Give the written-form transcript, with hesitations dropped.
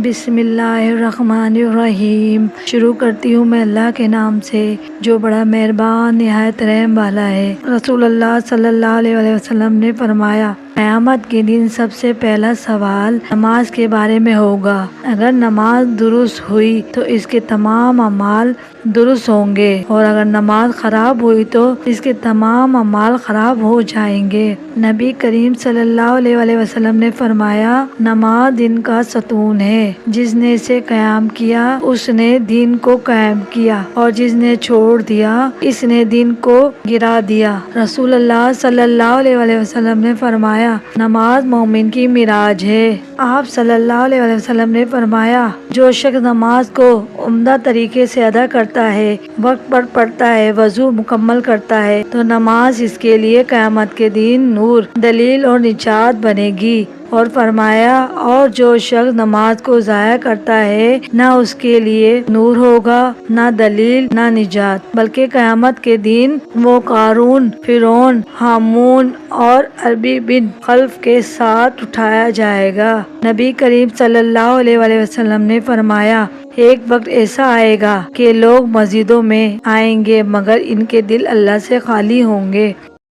بسم اللہ الرحمن الرحیم۔ شروع کرتی ہوں میں اللہ کے نام سے جو بڑا مہربان نہایت رحم والا ہے۔ رسول اللہ صلی اللہ علیہ وسلم نے فرمایا، قیامت کے دن سب سے پہلا سوال نماز کے بارے میں ہوگا۔ اگر نماز درست ہوئی تو اس کے تمام اعمال درست ہوں گے، اور اگر نماز خراب ہوئی تو اس کے تمام اعمال خراب ہو جائیں گے۔ نبی کریم صلی اللہ علیہ وسلم نے فرمایا، نماز دین کا ستون ہے، جس نے اسے قائم کیا اس نے دین کو قائم کیا، اور جس نے چھوڑ دیا اس نے دین کو گرا دیا۔ رسول اللہ صلی اللہ علیہ وسلم نے فرمایا، نماز مومن کی معراج ہے۔ آپ صلی اللہ علیہ وسلم نے فرمایا، جو شخص نماز کو عمدہ طریقے سے ادا کرتا ہے، وقت پر پڑھتا ہے، وضو مکمل کرتا ہے، تو نماز اس کے لیے قیامت کے دن نور، دلیل اور نجات بنے گی۔ اور فرمایا، اور جو شخص نماز کو ضائع کرتا ہے، نہ اس کے لیے نور ہوگا، نہ دلیل، نہ نجات، بلکہ قیامت کے دن وہ قارون، فرعون، ہامون اور ابی بن خلف کے ساتھ اٹھایا جائے گا۔ نبی کریم صلی اللہ علیہ وسلم نے فرمایا، ایک وقت ایسا آئے گا کہ لوگ مسجدوں میں آئیں گے مگر ان کے دل اللہ سے خالی ہوں گے۔